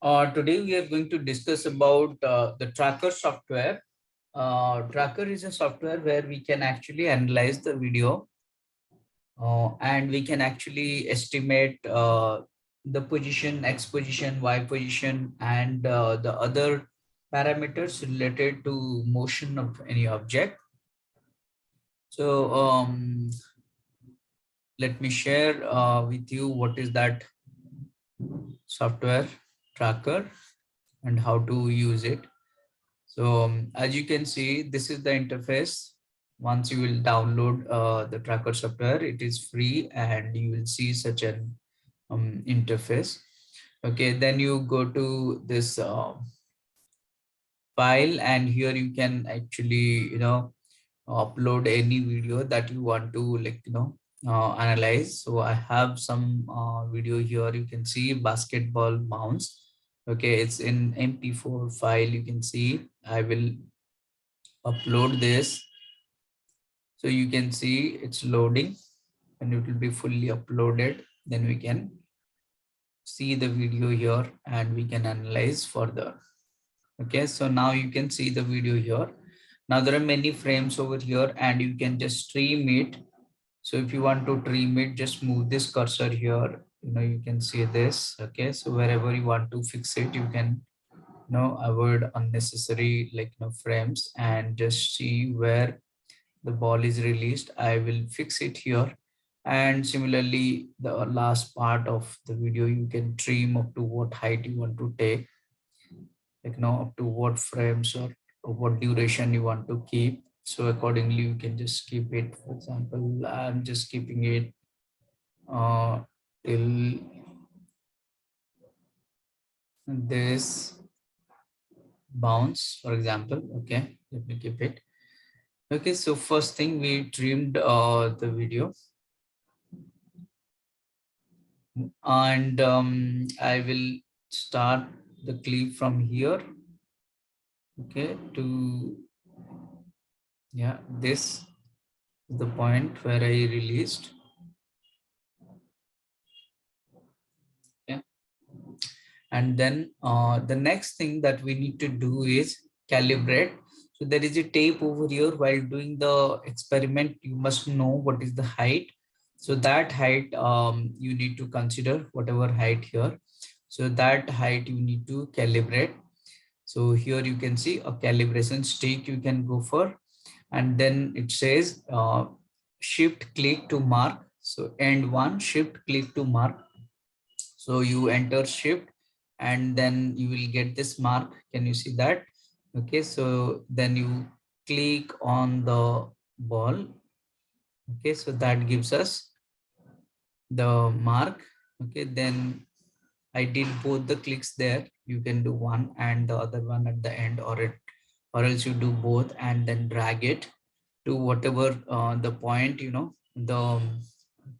Today we are going to discuss about the tracker software. Tracker is a software where we can actually analyze the video and we can actually estimate the position, X position, Y position, and the other parameters related to motion of any object. So let me share with you what is that software tracker and how to use it. So as you can see, this is the interface. Once you will download the tracker software, it is free and you will see such an interface. Okay, then you go to this file and here you can actually, upload any video that you want to analyze. So I have some video here. You can see basketball bounce. Okay, it's in MP4 file. You can see I will upload this. So you can see it's loading and it will be fully uploaded. Then we can see the video here and we can analyze further. Okay, so now you can see the video here. Now there are many frames over here and you can just stream it. So if you want to trim it, just move this cursor here. You can see this. Okay, so wherever you want to fix it, you can avoid unnecessary frames and just see where the ball is released. I will fix it here. And similarly, the last part of the video, you can trim up to what height you want to take, up to what frames or what duration you want to keep. So accordingly, you can just keep it. For example, I'm just keeping it till this bounce, for example. Okay, let me keep it. Okay, so first thing we trimmed the video. And I will start the clip from here. Okay, to this is the point where I released. Yeah, and then the next thing that we need to do is calibrate. So there is a tape over here. While doing the experiment, you must know what is the height. So that height you need to consider whatever height here. So that height you need to calibrate. So here you can see a calibration stick you can go for, and then it says shift click to mark. So end one, shift click to mark. So you enter shift and then you will get this mark. Can you see that? Okay, so then you click on the ball. Okay, so that gives us the mark. Okay, then I did both the clicks there. You can do one and the other one at the end, or else you do both and then drag it to whatever the point, the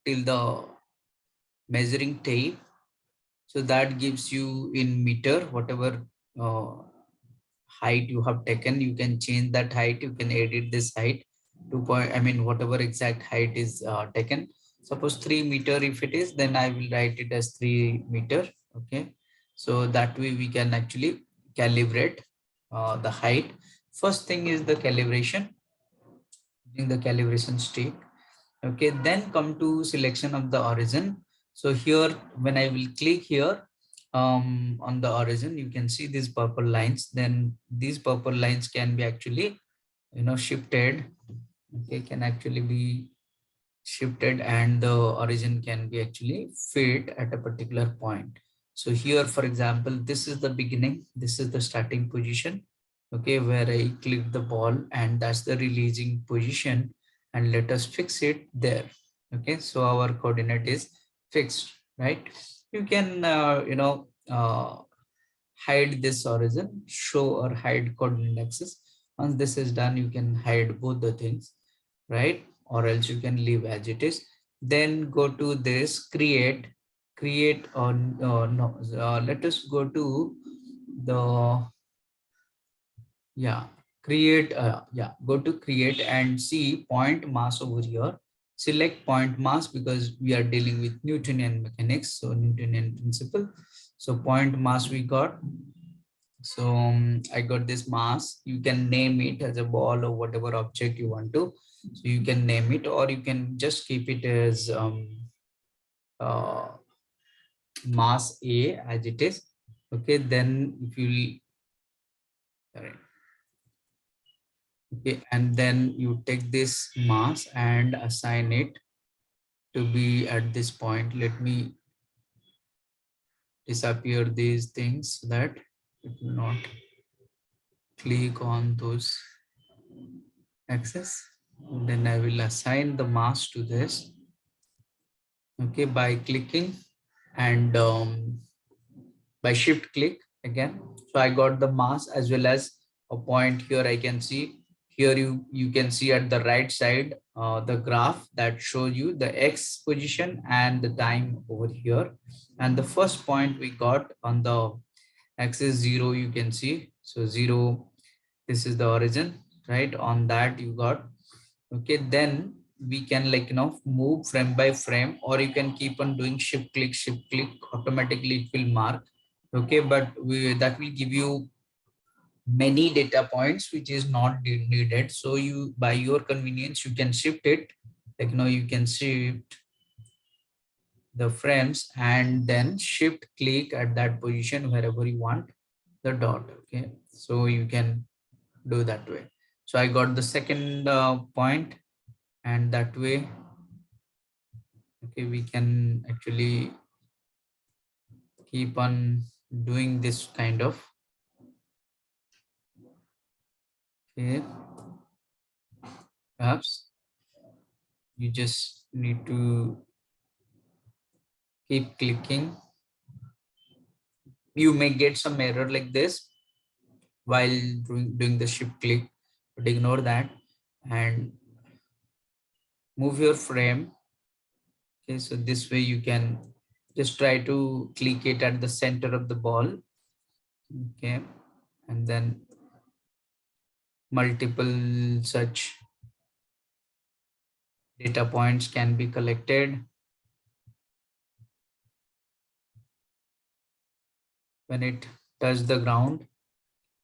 till the measuring tape. So that gives you in meter whatever uh, height you have taken. You can change that height. You can edit this height to point. I mean, whatever exact height is taken. Suppose 3 meter if it is, then I will write it as 3 meter. Okay, so that way we can actually calibrate the height. First thing is the calibration, using the calibration stick. Okay, then come to selection of the origin. So here, when I will click here on the origin, you can see these purple lines. Then these purple lines can be actually, shifted. Okay, can actually be shifted and the origin can be actually fit at a particular point. So here, for example, this is the beginning, this is the starting position. Okay, where I click the ball and that's the releasing position, and let us fix it there. Okay, so our coordinate is fixed, right? You can hide this origin, show or hide coordinate axis. Once this is done, you can hide both the things, right? Or else you can leave as it is. Then go to this create on no let us go to the create go to create and see point mass over here. Select point mass because we are dealing with Newtonian mechanics, so Newtonian principle. So point mass we got. So I got this mass. You can name it as a ball or whatever object you want to. So you can name it, or you can just keep it as uh, mass A as it is. Okay, then if you sorry. Okay, and then you take this mass and assign it to be at this point. Let me disappear these things so that it will not click on those axes. Then I will assign the mass to this. Okay, by clicking and by shift click again. So I got the mass as well as a point here. I can see here you can see at the right side the graph that shows you the x position and the time over here. And the first point we got on the axis 0, you can see. So 0, this is the origin, right? On that you got. Okay, then we can move frame by frame, or you can keep on doing shift click, automatically it will mark. Okay, but that will give you many data points which is not needed. So you, by your convenience, you can shift it, you can shift the frames and then shift click at that position wherever you want the dot. Okay, so you can do that way. So I got the second point, and that way, okay, we can actually keep on doing this kind of. Okay, perhaps you just need to keep clicking. You may get some error like this while doing the shift click, but ignore that and move your frame. Okay, so this way you can just try to click it at the center of the ball. Okay, and then multiple such data points can be collected. When it touches the ground,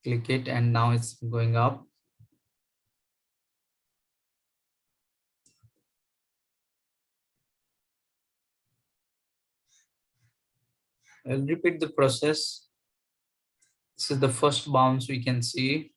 click it, and now it's going up. I'll repeat the process. This is the first bounce we can see.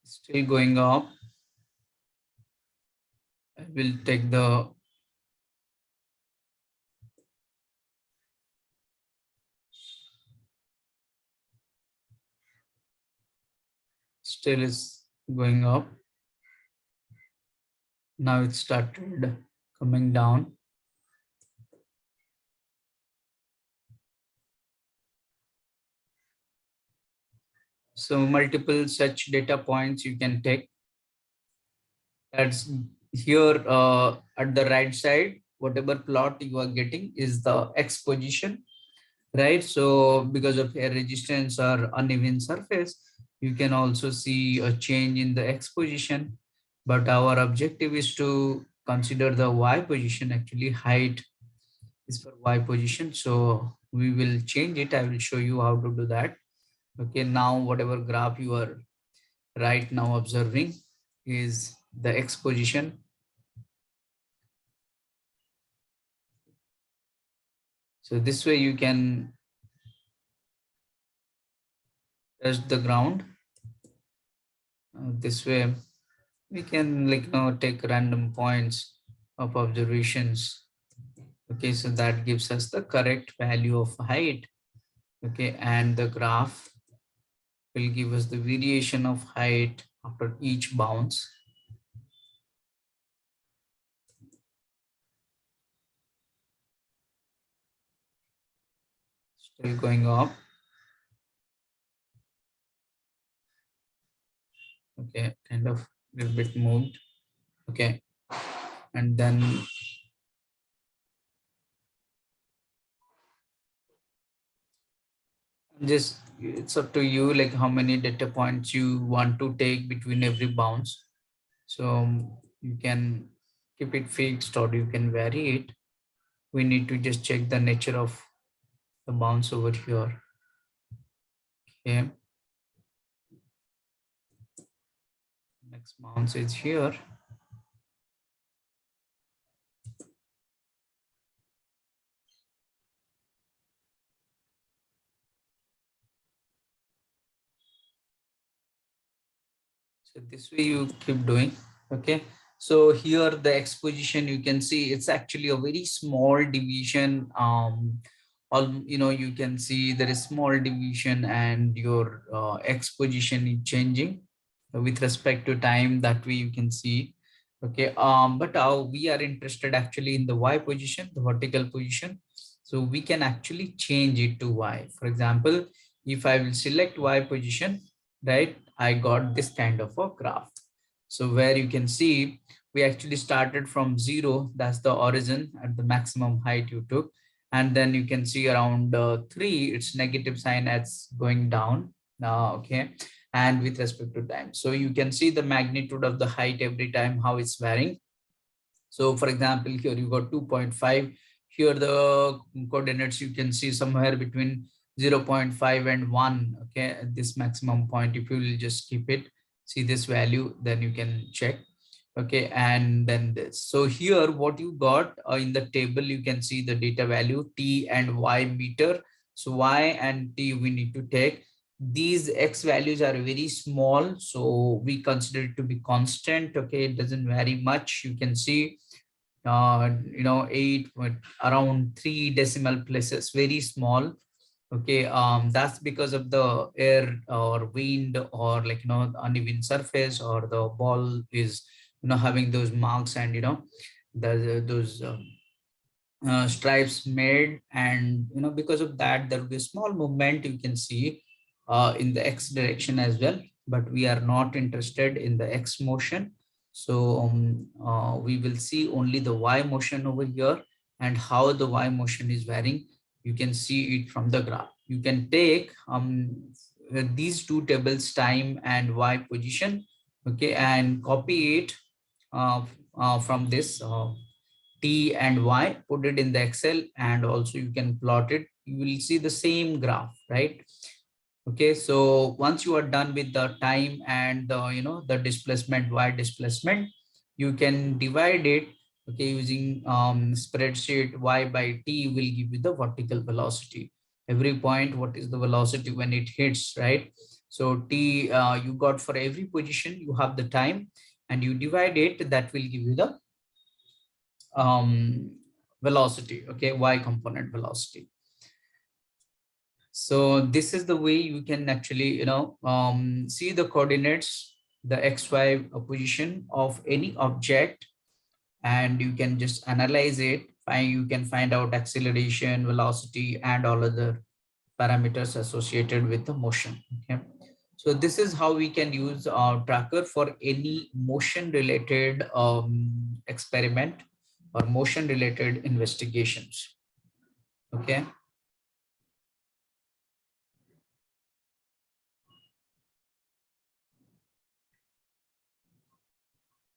Still going up. I will take the still is going up. Now it started coming down. So multiple such data points you can take. That's here at the right side, whatever plot you are getting is the x position, right? So because of air resistance or uneven surface, you can also see a change in the x position. But our objective is to consider the y position. Actually, height is for y position. So we will change it. I will show you how to do that. Okay, now whatever graph you are right now observing is the x position. So this way you can touch the ground. This way we can take random points of observations. Okay, so that gives us the correct value of height. Okay, and the graph will give us the variation of height after each bounce. Still going up. Okay, kind of a little bit moved. Okay, and then Just it's up to you, like how many data points you want to take between every bounce. So you can keep it fixed or you can vary it. We need to just check the nature of the bounce over here. Okay, next bounce is here. So this way you keep doing. Okay. So here the exposition, you can see it's actually a very small division. All you can see there is small division and your exposition is changing with respect to time. That way you can see. Okay. But we are interested actually in the Y position, the vertical position. So we can actually change it to Y. For example, if I will select Y position, right, I got this kind of a graph. So where you can see we actually started from 0, that's the origin at the maximum height you took, and then you can see around 3 it's negative sign as going down. Okay, and with respect to time, so you can see the magnitude of the height every time how it's varying. So for example, here you got 2.5. Here the coordinates you can see somewhere between 0.5 and 1. Okay, at this maximum point, if you will just keep it, see this value, then you can check. Okay, and then this. So here what you got in the table, you can see the data value T and Y meter. So Y and T we need to take. These X values are very small, so we consider it to be constant. Okay, it doesn't vary much. You can see 8 around 3 decimal places, very small. Okay, that's because of the air or wind or like uneven surface, or the ball is having those marks, and those stripes made, and because of that there will be a small movement you can see in the X direction as well, but we are not interested in the X motion. So we will see only the Y motion over here, and how the Y motion is varying you can see it from the graph. You can take these two tables, time and Y position, okay, and copy it uh, from this T and Y, put it in the Excel, and also you can plot it. You will see the same graph, right? Okay, so once you are done with the time and the the displacement, Y displacement, you can divide it. Okay, using spreadsheet, Y by T will give you the vertical velocity. Every point, what is the velocity when it hits, right? So T you got for every position, you have the time, and you divide it. That will give you the um, velocity, okay, Y component velocity. So this is the way you can actually, see the coordinates, the XY position of any object, and you can just analyze it. You can find out acceleration, velocity, and all other parameters associated with the motion. Okay. So this is how we can use our tracker for any motion related experiment or motion related investigations. Okay.